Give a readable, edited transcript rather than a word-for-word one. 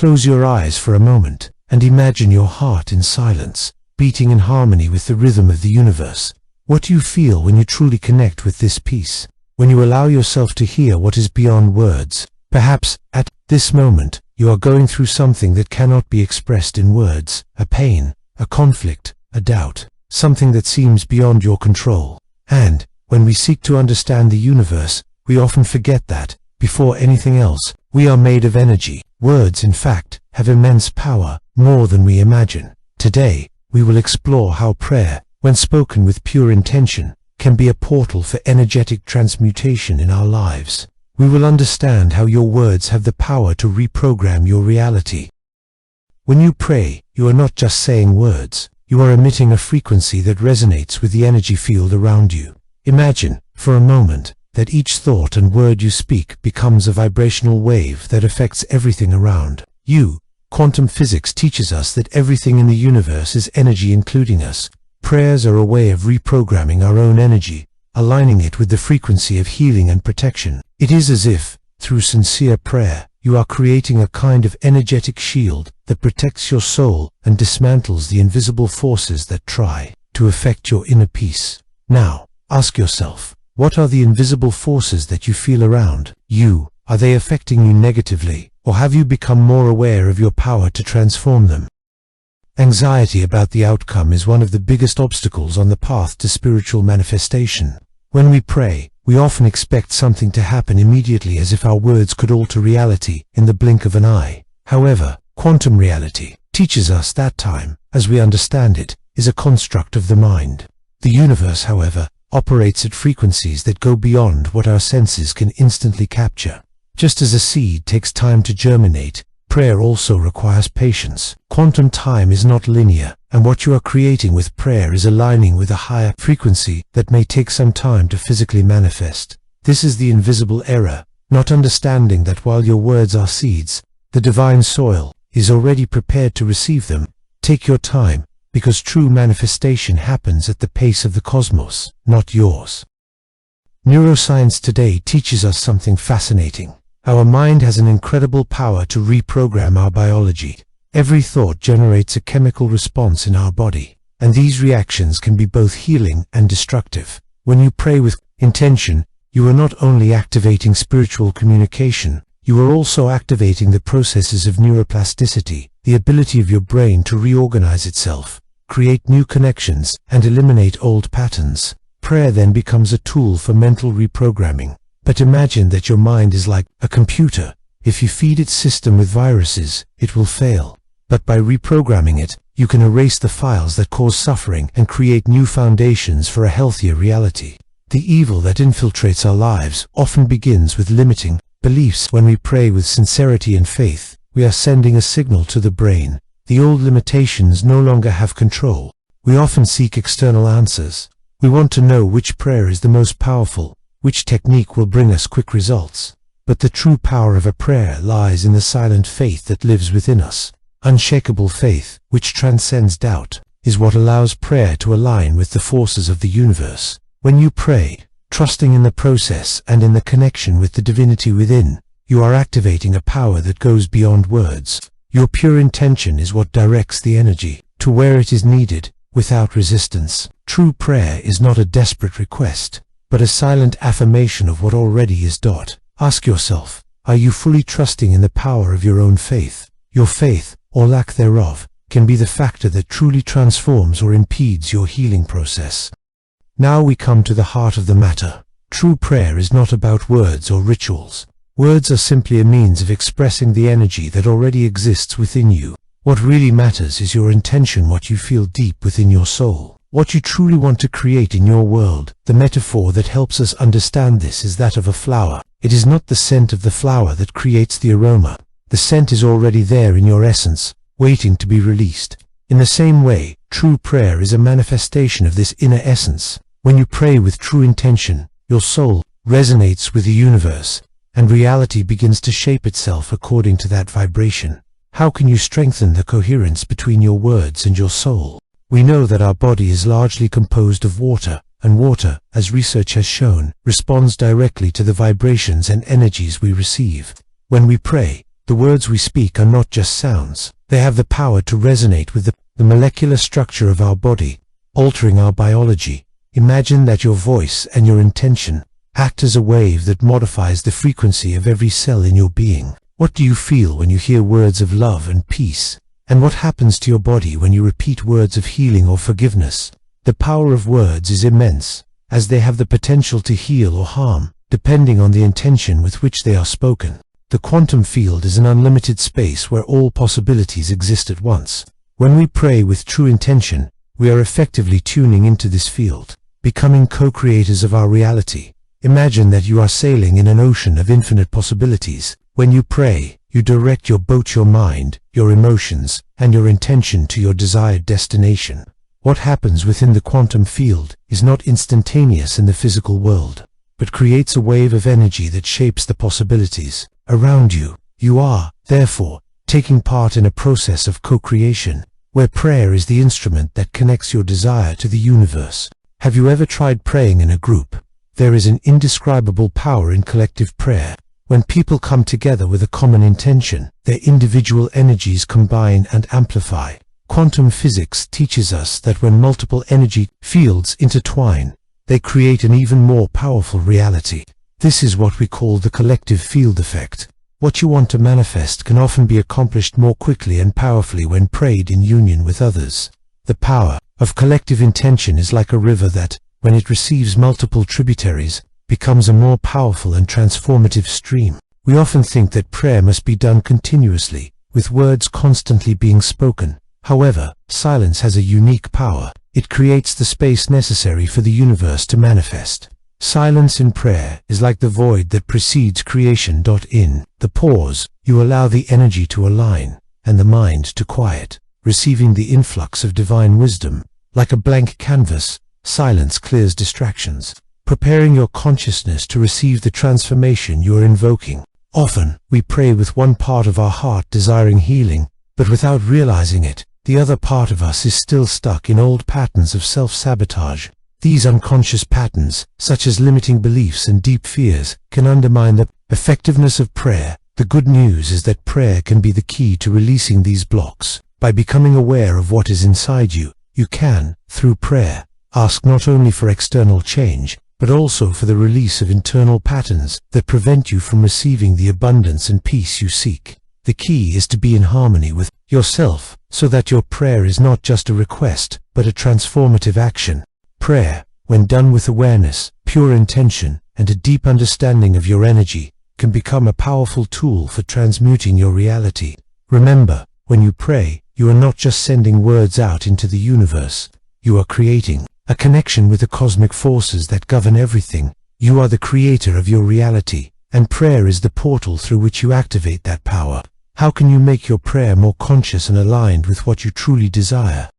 close your eyes for a moment and imagine your heart in silence, beating in harmony with the rhythm of the universe. What do you feel when you truly connect with this peace? When you allow yourself to hear what is beyond words? Perhaps, at this moment, you are going through something that cannot be expressed in words, a pain, a conflict, a doubt, something that seems beyond your control. And, when we seek to understand the universe, we often forget that, before anything else, we are made of energy. Words, in fact, have immense power, more than we imagine. Today, we will explore how prayer, when spoken with pure intention, can be a portal for energetic transmutation in our lives. We will understand how your words have the power to reprogram your reality. When you pray, you are not just saying words, you are emitting a frequency that resonates with the energy field around you. Imagine, for a moment, that each thought and word you speak becomes a vibrational wave that affects everything around you. Quantum physics teaches us that everything in the universe is energy, including us. Prayers are a way of reprogramming our own energy, aligning it with the frequency of healing and protection. It is as if, through sincere prayer, you are creating a kind of energetic shield that protects your soul and dismantles the invisible forces that try to affect your inner peace. Now, ask yourself, what are the invisible forces that you feel around you? Are they affecting you negatively, or have you become more aware of your power to transform them? Anxiety about the outcome is one of the biggest obstacles on the path to spiritual manifestation. When we pray, we often expect something to happen immediately, as if our words could alter reality in the blink of an eye. However, quantum reality teaches us that time, as we understand it, is a construct of the mind. The universe, however, operates at frequencies that go beyond what our senses can instantly capture. Just as a seed takes time to germinate, prayer also requires patience. Quantum time is not linear, and what you are creating with prayer is aligning with a higher frequency that may take some time to physically manifest. This is the invisible error, not understanding that while your words are seeds, the divine soil is already prepared to receive them. Take your time, because true manifestation happens at the pace of the cosmos, not yours. Neuroscience today teaches us something fascinating. Our mind has an incredible power to reprogram our biology. Every thought generates a chemical response in our body, and these reactions can be both healing and destructive. When you pray with intention, you are not only activating spiritual communication, you are also activating the processes of neuroplasticity, the ability of your brain to reorganize itself, create new connections, and eliminate old patterns. Prayer then becomes a tool for mental reprogramming. But imagine that your mind is like a computer. If you feed its system with viruses, it will fail. But by reprogramming it, you can erase the files that cause suffering and create new foundations for a healthier reality. The evil that infiltrates our lives often begins with limiting beliefs. When we pray with sincerity and faith, we are sending a signal to the brain. The old limitations no longer have control. We often seek external answers. We want to know which prayer is the most powerful, which technique will bring us quick results. But the true power of a prayer lies in the silent faith that lives within us. Unshakable faith, which transcends doubt, is what allows prayer to align with the forces of the universe. When you pray, trusting in the process and in the connection with the divinity within, you are activating a power that goes beyond words. Your pure intention is what directs the energy to where it is needed, without resistance. True prayer is not a desperate request, but a silent affirmation of what already is. Ask yourself, are you fully trusting in the power of your own faith? Your faith, or lack thereof, can be the factor that truly transforms or impedes your healing process. Now we come to the heart of the matter. True prayer is not about words or rituals. Words are simply a means of expressing the energy that already exists within you. What really matters is your intention, what you feel deep within your soul, what you truly want to create in your world. The metaphor that helps us understand this is that of a flower. It is not the scent of the flower that creates the aroma. The scent is already there in your essence, waiting to be released. In the same way, true prayer is a manifestation of this inner essence. When you pray with true intention, your soul resonates with the universe, and reality begins to shape itself according to that vibration. How can you strengthen the coherence between your words and your soul? We know that our body is largely composed of water, and water, as research has shown, responds directly to the vibrations and energies we receive. When we pray, The words we speak are not just sounds. They have the power to resonate with the molecular structure of our body, altering our biology. Imagine that your voice and your intention act as a wave that modifies the frequency of every cell in your being. What do you feel when you hear words of love and peace? And what happens to your body when you repeat words of healing or forgiveness? The power of words is immense, as they have the potential to heal or harm, depending on the intention with which they are spoken. The quantum field is an unlimited space where all possibilities exist at once. When we pray with true intention, we are effectively tuning into this field, becoming co-creators of our reality. Imagine that you are sailing in an ocean of infinite possibilities. When you pray, you direct your boat, your mind, your emotions, and your intention to your desired destination. What happens within the quantum field is not instantaneous in the physical world, but creates a wave of energy that shapes the possibilities around you. You are, therefore, taking part in a process of co-creation, where prayer is the instrument that connects your desire to the universe. Have you ever tried praying in a group? There is an indescribable power in collective prayer. When people come together with a common intention, their individual energies combine and amplify. Quantum physics teaches us that when multiple energy fields intertwine, they create an even more powerful reality. This is what we call the collective field effect. What you want to manifest can often be accomplished more quickly and powerfully when prayed in union with others. The power of collective intention is like a river that, when it receives multiple tributaries, becomes a more powerful and transformative stream. We often think that prayer must be done continuously, with words constantly being spoken. However, silence has a unique power. It creates the space necessary for the universe to manifest. Silence in prayer is like the void that precedes creation. In the pause, you allow the energy to align, and the mind to quiet, receiving the influx of divine wisdom. Like a blank canvas, silence clears distractions, preparing your consciousness to receive the transformation you are invoking. Often, we pray with one part of our heart desiring healing, but without realizing it, the other part of us is still stuck in old patterns of self-sabotage. These unconscious patterns, such as limiting beliefs and deep fears, can undermine the effectiveness of prayer. The good news is that prayer can be the key to releasing these blocks. By becoming aware of what is inside you, you can, through prayer, ask not only for external change, but also for the release of internal patterns that prevent you from receiving the abundance and peace you seek. The key is to be in harmony with yourself, so that your prayer is not just a request, but a transformative action. Prayer, when done with awareness, pure intention, and a deep understanding of your energy, can become a powerful tool for transmuting your reality. Remember, when you pray, you are not just sending words out into the universe. You are creating a connection with the cosmic forces that govern everything. You are the creator of your reality, and prayer is the portal through which you activate that power. How can you make your prayer more conscious and aligned with what you truly desire?